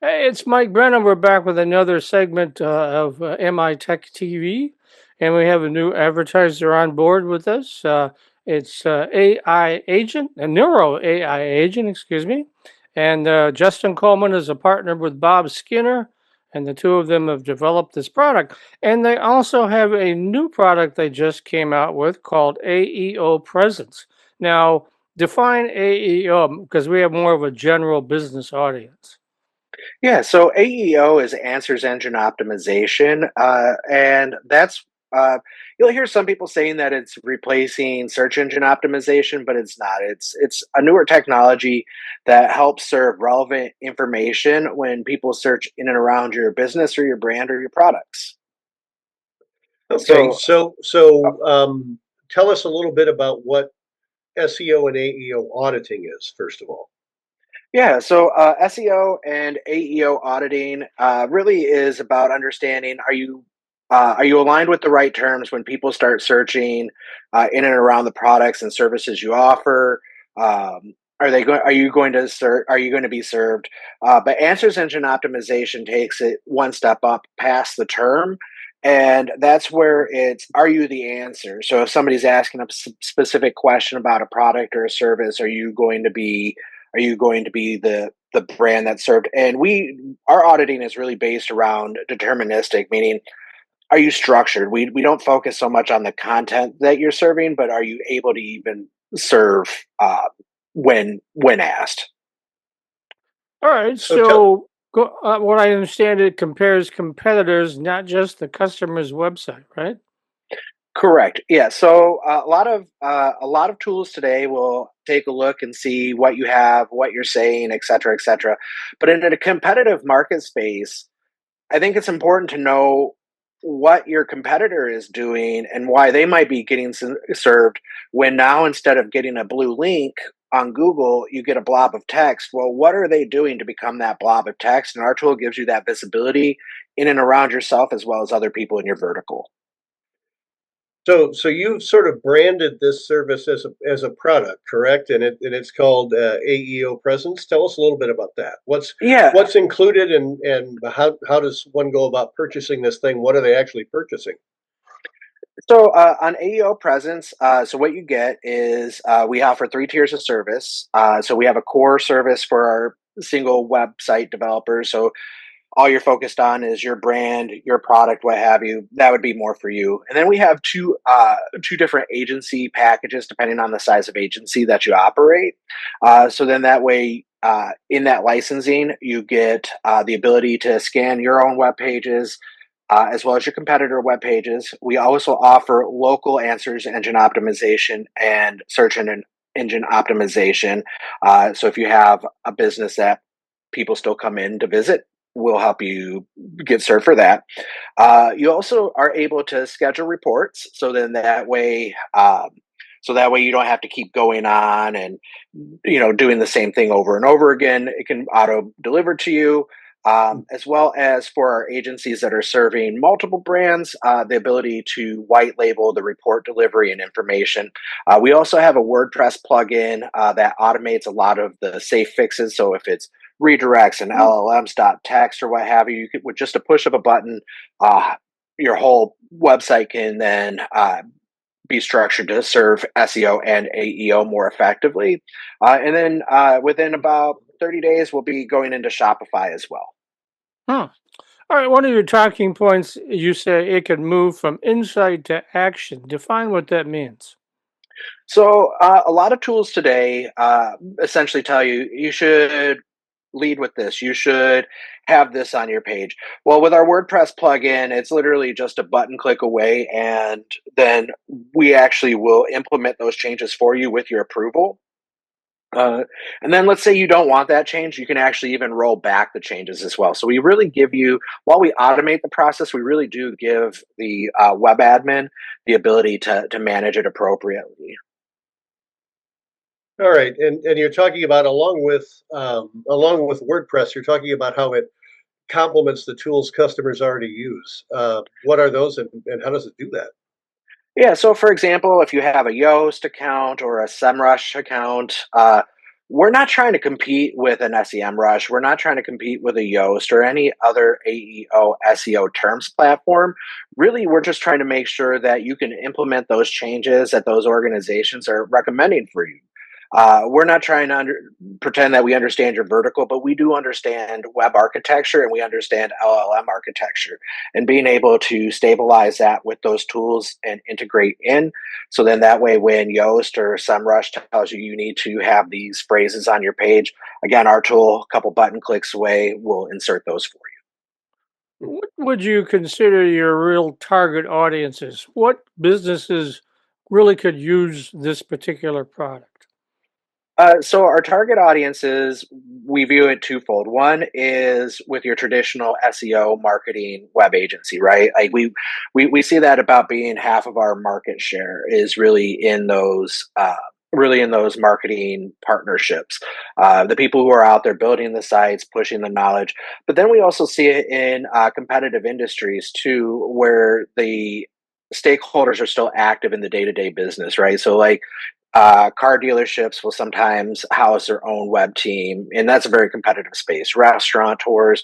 Hey, it's Mike Brennan. We're back with another segment of MI Tech TV, and we have a new advertiser on board with us. It's AI Agent, a Neuro AI Agent, excuse me. And Justin Coleman is a partner with Bob Skinner, and the two of them have developed this product. And they also have a new product they just came out with called AEO Presence. Now, define AEO because we have more of a general business audience. Yeah, so AEO is Answers Engine Optimization, and that's you'll hear some people saying that it's replacing search engine optimization, but it's not. It's a newer technology that helps serve relevant information when people search in and around your business or your brand or your products. Okay, So, so tell us a little bit about what SEO and AEO auditing is, first of all. yeah, so SEO and AEO auditing really is about understanding are you aligned with the right terms when people start searching in and around the products and services you offer? Are you going to are you going to be served? But answers engine optimization takes it one step up past the term. And that's where it's, are you the answer? So if somebody's asking a specific question about a product or a service, are you going to be the brand that's served? And our auditing is really based around deterministic, meaning are you structured? We don't focus so much on the content that you're serving, but are you able to even serve when asked? All right. So tell What I understand, it compares competitors, not just the customer's website, right? Correct. Yeah. So a lot of tools today will take a look and see what you have, what you're saying, et cetera, et cetera. But in a competitive market space, I think it's important to know what your competitor is doing and why they might be getting served when now instead of getting a blue link on Google, you get a blob of text. Well, what are they doing to become that blob of text? And our tool gives you that visibility in and around yourself as well as other people in your vertical. so you've sort of branded this service as a product, correct? And it's called AEO Presence. Tell us a little bit about that. Yeah. What's included and how does one go about purchasing this thing? What are they actually purchasing? So on AEO Presence, so what you get is we offer three tiers of service. So we have a core service for our single website developers. So all you're focused on is your brand, your product, what have you. That would be more for you. And then we have two different agency packages depending on the size of agency that you operate. So then that way, in that licensing, you get the ability to scan your own web pages. As well as your competitor web pages. We also offer local answers engine optimization and search engine optimization. So if you have a business that people still come in to visit, we'll help you get served for that. You also are able to schedule reports, so then that way you don't have to keep going on and doing the same thing over and over again. It can auto deliver to you. As well as for our agencies that are serving multiple brands, the ability to white label the report delivery and information. We also have a WordPress plugin that automates a lot of the safe fixes. So if it's redirects and LLMs.text or what have you, you could, with just a push of a button, your whole website can then be structured to serve SEO and AEO more effectively. And then within about 30 days, we'll be going into Shopify as well. Huh. All right. One of your talking points, you say it can move from insight to action. Define what that means. So a lot of tools today essentially tell you you should lead with this. You should have this on your page. Well, with our WordPress plugin, it's literally just a button click away, and then we actually will implement those changes for you with your approval. And then let's say you don't want that change, you can actually even roll back the changes as well. So we really give you, while we automate the process, we really do give the web admin the ability to manage it appropriately. All right, and you're talking about along with WordPress, you're talking about how it complements the tools customers already use. What are those, and how does it do that? Yeah, so for example, if you have a Yoast account or a SEMrush account, we're not trying to compete with an SEMrush. We're not trying to compete with a Yoast or any other AEO SEO terms platform. Really, we're just trying to make sure that you can implement those changes that those organizations are recommending for you. We're not trying to pretend that we understand your vertical, but we do understand web architecture and we understand LLM architecture, and being able to stabilize that with those tools and integrate in. So then that way, when Yoast or SEMrush tells you you need to have these phrases on your page, again, our tool, a couple button clicks away, will insert those for you. What would you consider your real target audiences? What businesses really could use this particular product? So our target audiences, we view it twofold. One is with your traditional SEO marketing web agency, right? Like we see that about being half of our market share is really in those marketing partnerships. The people who are out there building the sites, pushing the knowledge. But then we also see it in competitive industries too, where the stakeholders are still active in the day-to-day business, right? So like car dealerships will sometimes house their own web team, and that's a very competitive space. Restaurateurs,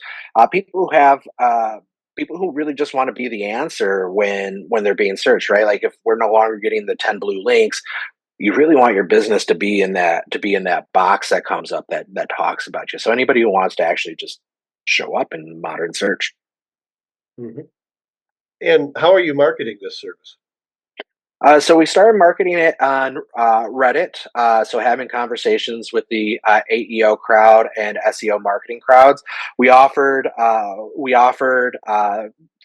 people who really just want to be the answer when they're being searched, right? Like if we're no longer getting the 10 blue links, you really want your business to be in that box that comes up that talks about you. So anybody who wants to actually just show up in modern search. Mhm. And how are you marketing this service? So we started marketing it on Reddit. So having conversations with the AEO crowd and SEO marketing crowds. We offered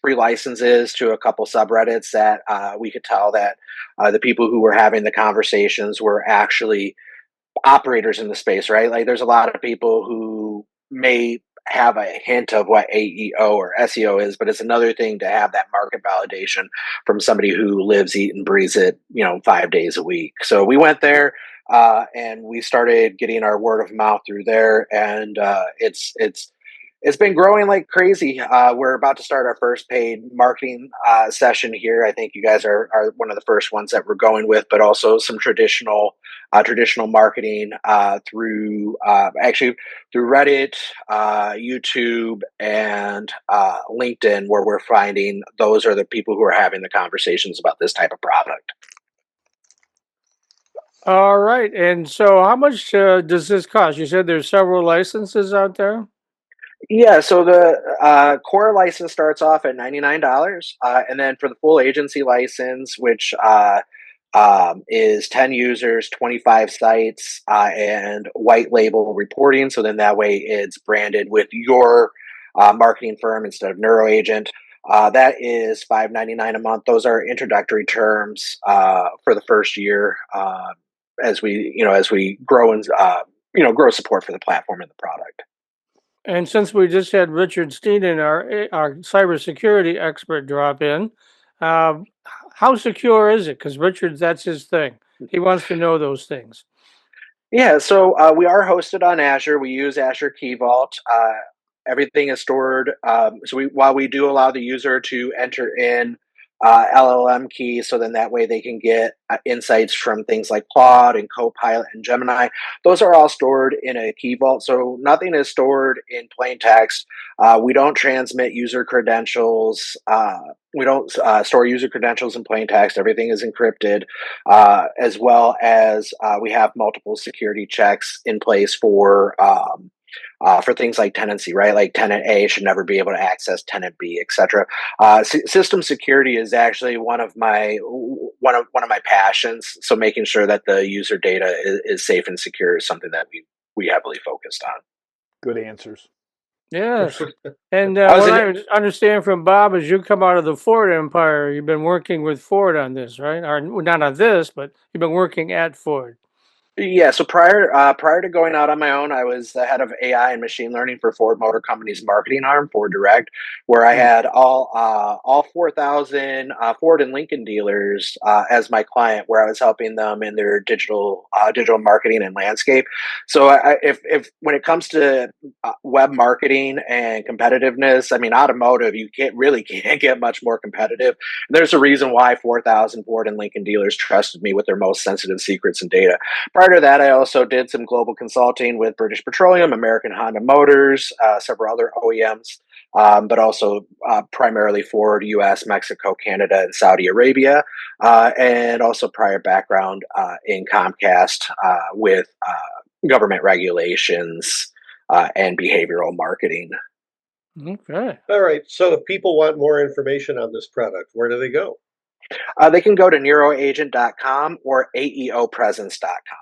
free licenses to a couple subreddits that we could tell that the people who were having the conversations were actually operators in the space, right? Like there's a lot of people who may have a hint of what AEO or SEO is, but it's another thing to have that market validation from somebody who lives, eat, and breathes it, 5 days a week. So we went there and we started getting our word of mouth through there, and it's been growing like crazy. We're about to start our first paid marketing session here. I think you guys are one of the first ones that we're going with, but also some traditional marketing through Reddit, YouTube, and LinkedIn, where we're finding those are the people who are having the conversations about this type of product. All right. And so, how much does this cost? You said there's several licenses out there. Yeah, so the core license starts off at $99, and then for the full agency license, which is 10 users, 25 sites, and white label reporting. So then that way it's branded with your marketing firm instead of NeuroAIgent. That is $5.99 a month. Those are introductory terms for the first year as we grow and grow support for the platform and the product. And since we just had Richard Steenan, our cybersecurity expert, drop in, uh, how secure is it? Because Richard, that's his thing. He wants to know those things. Yeah, so we are hosted on Azure. We use Azure Key Vault. Everything is stored. While we do allow the user to enter in LLM keys, so then that way they can get insights from things like Claude and Copilot and Gemini. Those are all stored in a Key Vault, so nothing is stored in plain text. We don't transmit user credentials. We don't store user credentials in plain text. Everything is encrypted, as well as we have multiple security checks in place for things like tenancy, right? Like tenant A should never be able to access tenant B, etc. System security is actually one of my passions. So making sure that the user data is safe and secure is something that we heavily focused on. Good answers. Yes. And I was what in, I understand from Bob is you come out of the Ford empire. You've been working with Ford on this, right? Or not on this, but you've been working at Ford. Yeah, so prior to going out on my own, I was the head of AI and machine learning for Ford Motor Company's marketing arm, Ford Direct, where I had all 4,000 Ford and Lincoln dealers as my client, where I was helping them in their digital marketing and landscape. So if when it comes to web marketing and competitiveness, I mean, automotive, you can't get much more competitive. There's a reason why 4,000 Ford and Lincoln dealers trusted me with their most sensitive secrets and data. prior to that, I also did some global consulting with British Petroleum, American Honda Motors, several other OEMs, but also primarily Ford, US, Mexico, Canada, and Saudi Arabia, and also prior background in Comcast with government regulations and behavioral marketing. Okay. All right. So if people want more information on this product, where do they go? They can go to NeuroAIgent.com or AEO Presence.com.